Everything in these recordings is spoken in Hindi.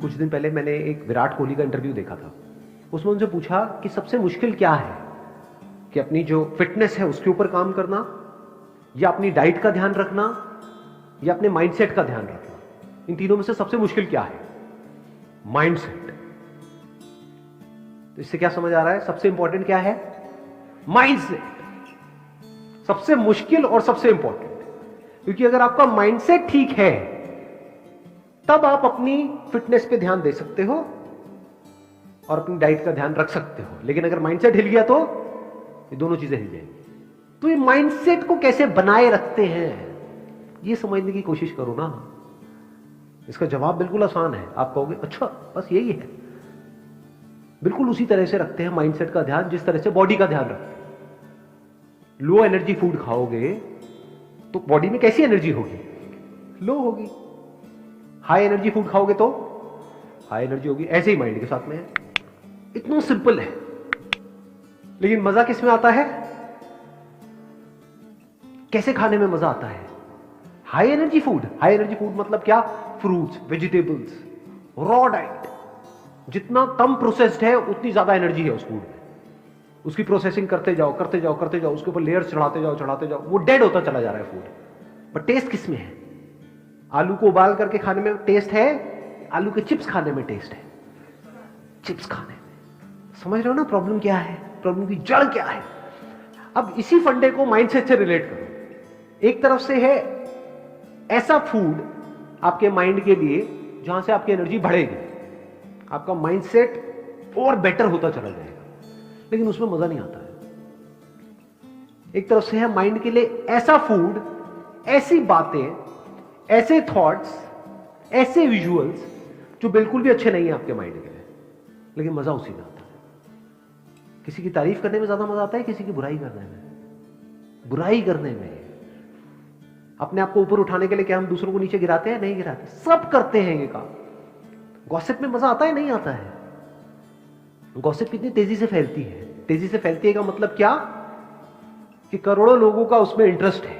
कुछ दिन पहले मैंने एक विराट कोहली का इंटरव्यू देखा था। उसमें उनसे पूछा कि सबसे मुश्किल क्या है, कि अपनी जो फिटनेस है उसके ऊपर काम करना, या अपनी डाइट का ध्यान रखना, या अपने माइंडसेट का ध्यान रखना। इन तीनों में से सबसे मुश्किल क्या है? माइंडसेट। तो इससे क्या समझ आ रहा है? सबसे इंपॉर्टेंट क्या है? माइंडसेट। सबसे मुश्किल और सबसे इंपॉर्टेंट, क्योंकि अगर आपका माइंडसेट ठीक है तब आप अपनी फिटनेस पे ध्यान दे सकते हो और अपनी डाइट का ध्यान रख सकते हो। लेकिन अगर माइंडसेट हिल गया तो ये दोनों चीजें हिल जाएंगी। तो ये माइंडसेट को कैसे बनाए रखते हैं, ये समझने की कोशिश करो ना। इसका जवाब बिल्कुल आसान है। आप कहोगे अच्छा बस यही है। बिल्कुल उसी तरह से रखते हैं माइंडसेट का ध्यान जिस तरह से बॉडी का ध्यान रखते हैं। लो एनर्जी फूड खाओगे तो बॉडी में कैसी एनर्जी होगी? लो होगी। हाई एनर्जी फूड खाओगे तो हाई एनर्जी होगी। ऐसे ही माइंड के साथ में है। इतना सिंपल है। लेकिन मजा किस में आता है? कैसे खाने में मजा आता है? High energy food. High energy food मतलब क्या? Fruits, vegetables, raw diet. जितना कम प्रोसेस्ड है उतनी ज्यादा एनर्जी है उस फूड में। उसकी प्रोसेसिंग करते जाओ करते जाओ करते जाओ, उसके ऊपर लेयर्स चढ़ाते जाओ, वो डेड होता चला जा रहा है फूड। पर टेस्ट किस में है? आलू को उबाल करके खाने में टेस्ट है, आलू के चिप्स खाने में टेस्ट है? चिप्स खाने में। समझ रहे हो ना प्रॉब्लम क्या है? प्रॉब्लम की जड़ क्या है? अब इसी फंडे को माइंडसेट से रिलेट करो। एक तरफ से है ऐसा फूड आपके माइंड के लिए जहां से आपकी एनर्जी बढ़ेगी, आपका माइंडसेट और बेटर होता चला जाएगा, लेकिन उसमें मजा नहीं आता है। एक तरफ से है माइंड के लिए ऐसा फूड, ऐसी बातें, ऐसे थॉट्स, ऐसे विजुअल्स जो बिल्कुल भी अच्छे नहीं है आपके माइंड के लिए, लेकिन मजा उसी में आता है। किसी की तारीफ करने में ज्यादा मजा आता है, किसी की बुराई करने में? बुराई करने में। अपने आप को ऊपर उठाने के लिए क्या हम दूसरों को नीचे गिराते हैं? नहीं गिराते। सब करते हैं ये काम। गॉसिप में मजा आता है? नहीं आता है। गॉसिप कितनी तेजी से फैलती है। तेजी से फैलती है का मतलब क्या? कि करोड़ों लोगों का उसमें इंटरेस्ट है,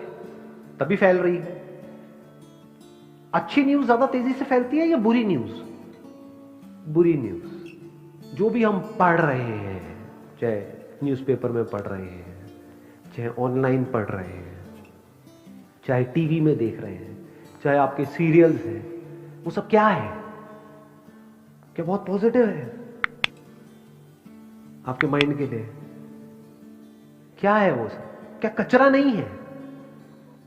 तभी फैल रही है। अच्छी न्यूज ज्यादा तेजी से फैलती है या बुरी न्यूज? बुरी न्यूज। जो भी हम पढ़ रहे हैं, चाहे न्यूज़पेपर में पढ़ रहे हैं, चाहे ऑनलाइन पढ़ रहे हैं, चाहे टीवी में देख रहे हैं, चाहे आपके सीरियल्स हैं, वो सब क्या है? क्या बहुत पॉजिटिव है आपके माइंड के लिए? क्या है वो सब? क्या कचरा नहीं है?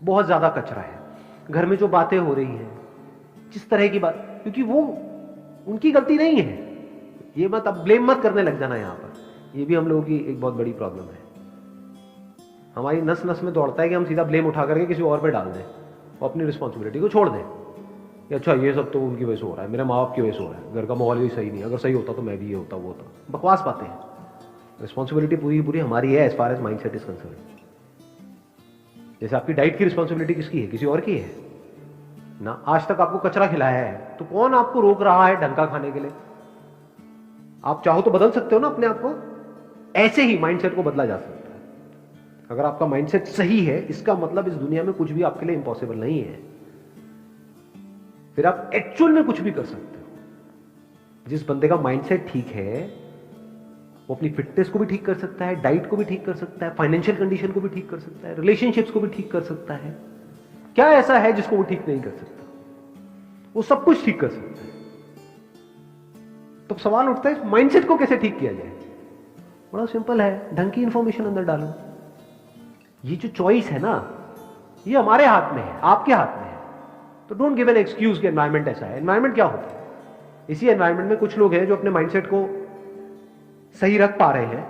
बहुत ज्यादा कचरा है। घर में जो बातें हो रही हैं, जिस तरह की बात, क्योंकि वो उनकी गलती नहीं है। ये मत अब ब्लेम मत करने लग जाना यहां पर। ये भी हम लोगों की एक बहुत बड़ी प्रॉब्लम है। हमारी नस नस में दौड़ता है कि हम सीधा ब्लेम उठा करके किसी और पे डाल दें और अपनी रिस्पॉन्सिबिलिटी को छोड़ दें कि अच्छा ये सब तो उनकी वजह से हो रहा है, मेरे माँ बाप की वजह से हो रहा है, घर का माहौल भी सही नहीं, अगर सही होता तो मैं भी ये होता वो होता। बकवास बातें हैं। रिस्पॉन्सिबिलिटी पूरी पूरी हमारी है as far as mind set is concern. जैसे आपकी डाइट की रिस्पॉन्सिबिलिटी किसकी है? किसी और की है ना। आज तक आपको कचरा खिलाया है तो कौन आपको रोक रहा है ढंग का खाने के लिए? आप चाहो तो बदल सकते हो ना अपने आप को। ऐसे ही माइंडसेट को बदला जा सकता है। अगर आपका माइंडसेट सही है, इसका मतलब इस दुनिया में कुछ भी आपके लिए इंपॉसिबल नहीं है। फिर आप एक्चुअल में कुछ भी कर सकते हो। जिस बंदे का माइंडसेट ठीक है वो अपनी फिटनेस को भी ठीक कर सकता है, डाइट को भी ठीक कर सकता है, फाइनेंशियल कंडीशन को भी ठीक कर सकता है, रिलेशनशिप्स को भी ठीक कर सकता है। क्या ऐसा है जिसको वो ठीक नहीं कर सकता? वो सब कुछ ठीक कर सकता है। तो सवाल उठता है माइंडसेट को कैसे ठीक किया जाए? बड़ा सिंपल है, ढंग की इंफॉर्मेशन अंदर डालो। ये जो चॉइस है ना, ये हमारे हाथ में है, आपके हाथ में है। तो डोंट गिव एन एक्सक्यूज कि एनवायरमेंट ऐसा है। एनवायरमेंट क्या होता है? इसी एनवायरमेंट में कुछ लोग हैं जो अपने माइंडसेट को सही रख पा रहे हैं।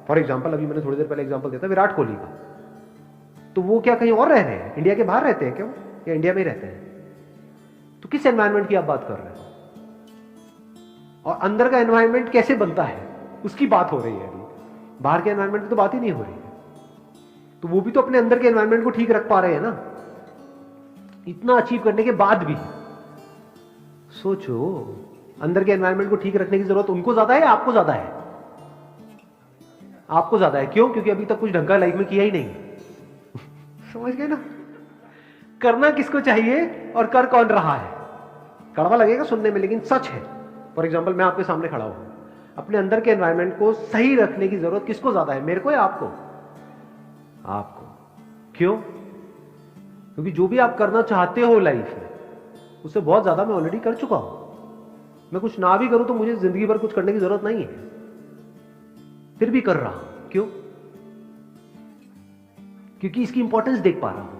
फॉर एग्जाम्पल, अभी मैंने थोड़ी देर पहले एग्जाम्पल दिया था विराट कोहली का। तो वो क्या कहीं और रह रहे हैं? इंडिया के बाहर रहते हैं क्या, या इंडिया में ही रहते हैं? तो किस एनवायरमेंट की आप बात कर रहे हो? और अंदर का एनवायरमेंट कैसे बनता है उसकी बात हो रही है। अभी बाहर के एनवायरमेंट की तो बात ही नहीं हो रही है। तो वो भी तो अपने अंदर के एनवायरमेंट को ठीक रख पा रहे हैं ना। इतना अचीव करने के बाद भी सोचो, अंदर के एनवायरमेंट को ठीक रखने की जरूरत उनको ज्यादा है या आपको ज्यादा है? आपको ज्यादा है। क्यों? क्योंकि अभी तक कुछ ढंग का लाइफ में किया ही नहीं। समझ गए ना? करना किसको चाहिए और कर कौन रहा है? कड़वा लगेगा सुनने में, लेकिन सच है। फॉर एग्जाम्पल मैं आपके सामने खड़ा हूं, अपने अंदर के एनवायरनमेंट को सही रखने की जरूरत किसको ज्यादा है, मेरे को या आपको? आपको। क्यों? क्योंकि जो भी आप करना चाहते हो लाइफ में, उससे बहुत ज्यादा मैं ऑलरेडी कर चुका हूं। मैं कुछ ना भी करूं तो मुझे जिंदगी भर कुछ करने की जरूरत नहीं है, फिर भी कर रहा हूं। क्यों? क्योंकि इसकी इंपॉर्टेंस देख पा रहा हूं।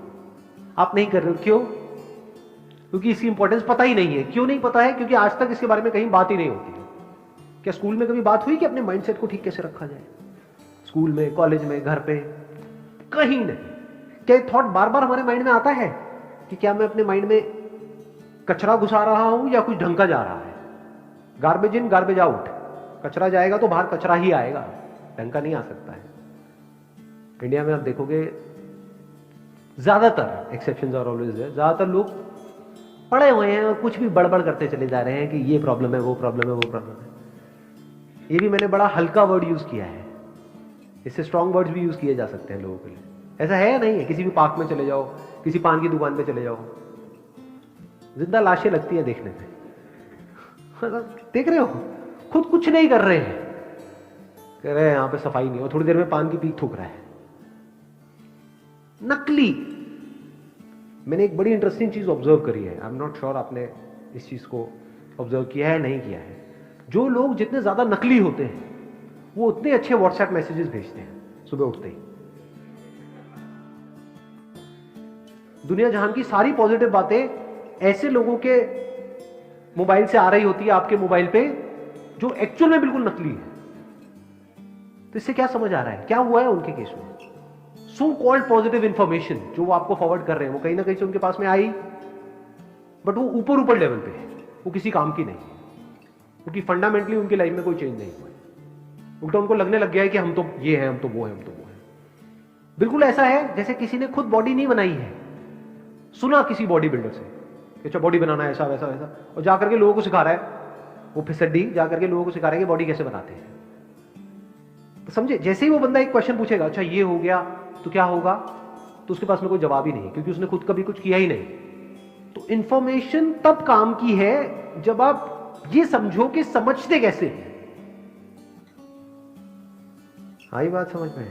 आप नहीं कर रहे हो, क्यों? क्योंकि इसकी इंपॉर्टेंस पता ही नहीं है। क्यों नहीं पता है? क्योंकि आज तक इसके बारे में कहीं बात ही नहीं होती है। क्या स्कूल में कभी बात हुई कि अपने माइंडसेट को ठीक कैसे रखा जाए? स्कूल में, कॉलेज में, घर पे, कहीं नहीं। क्या थॉट बार बार हमारे माइंड में आता है कि क्या मैं अपने माइंड में कचरा घुसा रहा हूं या कुछ ढंग का जा रहा है? Garbage in garbage out. कचरा जाएगा तो बाहर कचरा ही आएगा, ढंग का नहीं आ सकता है। इंडिया में आप देखोगे ज्यादातर, एक्सेप्शंस आर ऑलवेज है, ज्यादातर लोग पढ़े हुए हैं और कुछ भी बड़बड़ करते चले जा रहे हैं कि ये प्रॉब्लम है, वो प्रॉब्लम है, वो प्रॉब्लम है। ये भी मैंने बड़ा हल्का वर्ड यूज किया है, इससे स्ट्रॉन्ग वर्ड्स भी यूज किए जा सकते हैं लोगों के लिए। ऐसा है या नहीं है? किसी भी पार्क में चले जाओ, किसी पान की दुकान पे चले जाओ, जिंदा लाशें लगती है देखने में। देख रहे हो, खुद कुछ नहीं कर रहे हैं, कह रहे हैं यहां पे सफाई नहीं, और थोड़ी देर में पान की पीक थूक रहा है। नकली। मैंने एक बड़ी इंटरेस्टिंग चीज ऑब्जर्व करी है, आई एम नॉट श्योर आपने इस चीज को ऑब्जर्व किया है नहीं किया है। जो लोग जितने ज्यादा नकली होते हैं वो उतने अच्छे व्हाट्सएप मैसेजेस भेजते हैं सुबह उठते ही। दुनिया जहां की सारी पॉजिटिव बातें ऐसे लोगों के मोबाइल से आ रही होती है आपके मोबाइल पे, जो एक्चुअल में बिल्कुल नकली है। तो इससे क्या समझ आ रहा है, क्या हुआ है उनके केस में? सो कॉल्ड पॉजिटिव इंफॉर्मेशन जो वो आपको फॉरवर्ड कर रहे हैं, वो कहीं ना कहीं से उनके पास में आई, बट वो ऊपर ऊपर लेवल पे है, वो किसी काम की नहीं, क्योंकि फंडामेंटली उनकी लाइफ में कोई चेंज नहीं हुआ। उल्टा उनको लगने लग गया है कि हम तो ये हैं, हम तो वो हैं, हम तो वो हैं। बिल्कुल ऐसा है जैसे किसी ने खुद बॉडी नहीं बनाई है, सुना किसी बॉडी बिल्डर से कि अच्छा बॉडी बनाना है, ऐसा वैसा वैसा, और जाकर के लोगों को सिखा रहा है, वो फिसड्डी जाकर के लोगों को सिखा रहा है कि बॉडी कैसे बनाते हैं। तो समझे, जैसे ही वो बंदा एक क्वेश्चन पूछेगा, अच्छा ये हो गया तो क्या होगा, तो उसके पास में कोई जवाब ही नहीं है, क्योंकि उसने खुद कभी कुछ किया ही नहीं। तो इंफॉर्मेशन तब काम की है जब आप ये समझो कि समझते कैसे हैं। आई बात समझ में?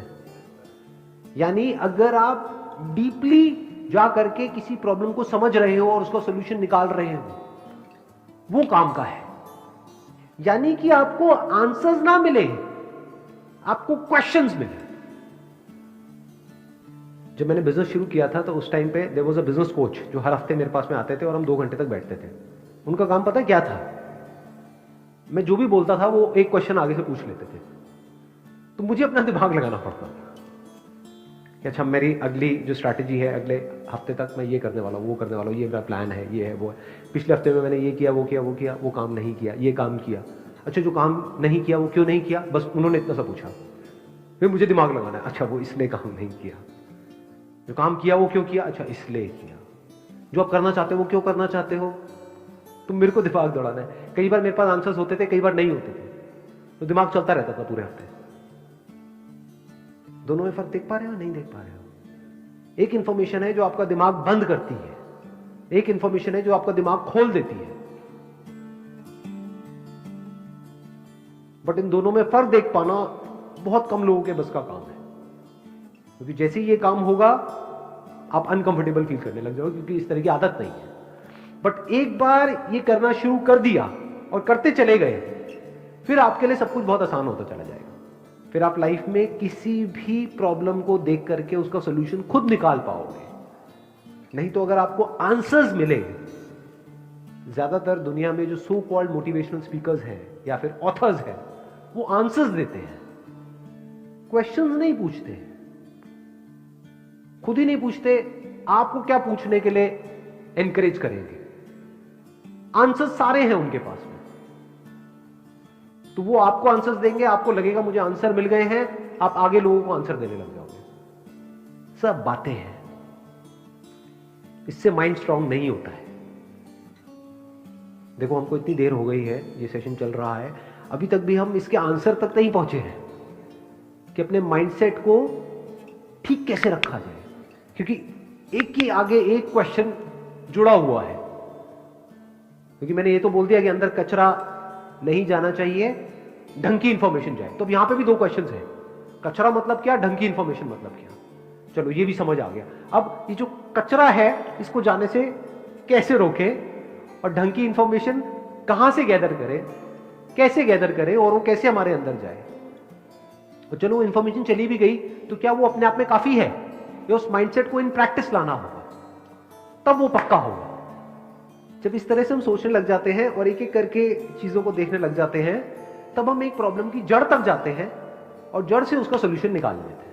यानी अगर आप डीपली जा करके किसी प्रॉब्लम को समझ रहे हो और उसका सॉल्यूशन निकाल रहे हो, वो काम का है। यानी कि आपको आंसर्स ना मिले, आपको क्वेश्चंस मिले। जब मैंने बिजनेस शुरू किया था तो उस टाइम पे there was a business coach जो हर हफ्ते मेरे पास में आते थे और हम 2 घंटे तक बैठते थे। उनका काम पता है क्या था? मैं जो भी बोलता था वो एक क्वेश्चन आगे से पूछ लेते थे, तो मुझे अपना दिमाग लगाना पड़ता था कि अच्छा मेरी अगली जो स्ट्रैटेजी है, अगले हफ्ते तक मैं ये करने वाला हूँ, वो करने वाला हूँ, ये मेरा प्लान है, ये है, वो है। पिछले हफ्ते में मैंने ये किया, वो किया, वो किया, वो काम नहीं किया, ये काम किया। अच्छा जो काम नहीं किया वो क्यों नहीं किया? बस उन्होंने इतना सा पूछा, फिर मुझे दिमाग लगाना है, अच्छा वो इसलिए काम नहीं किया। जो काम किया वो क्यों किया? अच्छा इसलिए किया। जो आप करना चाहते हो वो क्यों करना चाहते हो? तो मेरे को दिमाग दौड़ाना है। कई बार मेरे पास आंसर्स होते थे, कई बार नहीं होते थे, तो दिमाग चलता रहता था पूरे हफ्ते। दोनों में फर्क देख पा रहे हो, नहीं देख पा रहे हो? एक इंफॉर्मेशन है जो आपका दिमाग बंद करती है, एक इंफॉर्मेशन है जो आपका दिमाग खोल देती है। बट इन दोनों में फर्क देख पाना बहुत कम लोगों के बस का काम है, क्योंकि जैसे ही ये काम होगा आप अनकंफर्टेबल फील करने लग जाओगे, क्योंकि इस तरह की आदत नहीं है। बट एक बार ये करना शुरू कर दिया और करते चले गए, फिर आपके लिए सब कुछ बहुत आसान होता चला जाएगा। फिर आप लाइफ में किसी भी प्रॉब्लम को देख करके उसका सोल्यूशन खुद निकाल पाओगे। नहीं तो अगर आपको आंसर्स मिले, ज्यादातर दुनिया में जो सो कॉल्ड मोटिवेशनल स्पीकर्स हैं या फिर ऑथर्स हैं, वो आंसर्स देते हैं, क्वेश्चंस नहीं पूछते, खुद ही नहीं पूछते आपको क्या पूछने के लिए एनकरेज करेंगे। आंसर्स सारे हैं उनके पास में, तो वो आपको आंसर्स देंगे, आपको लगेगा मुझे आंसर मिल गए हैं, आप आगे लोगों को आंसर देने लग जाओगे। सब बातें हैं, इससे माइंड स्ट्रांग नहीं होता है। देखो हमको इतनी देर हो गई है, ये सेशन चल रहा है, अभी तक भी हम इसके आंसर तक नहीं पहुंचे हैं कि अपने माइंडसेट को ठीक कैसे रखा जाए, क्योंकि एक के आगे एक क्वेश्चन जुड़ा हुआ है। क्योंकि मैंने ये तो बोल दिया कि अंदर कचरा नहीं जाना चाहिए, ढंग की इंफॉर्मेशन जाए। तो अब यहां पे भी दो क्वेश्चंस हैं, कचरा मतलब क्या, ढंग की इंफॉर्मेशन मतलब क्या। चलो ये भी समझ आ गया। अब ये जो कचरा है इसको जाने से कैसे रोकें और ढंग की इंफॉर्मेशन कहां से गैदर करें, कैसे गैदर करें और वो कैसे हमारे अंदर जाए। तो चलो इंफॉर्मेशन चली भी गई तो क्या वो अपने आप में काफी है, या उस माइंडसेट को इन प्रैक्टिस लाना होगा, तब वो पक्का होगा। जब इस तरह से हम सोचने लग जाते हैं और एक एक करके चीजों को देखने लग जाते हैं, तब हम एक प्रॉब्लम की जड़ तक जाते हैं और जड़ से उसका सोल्यूशन निकाल लेते हैं।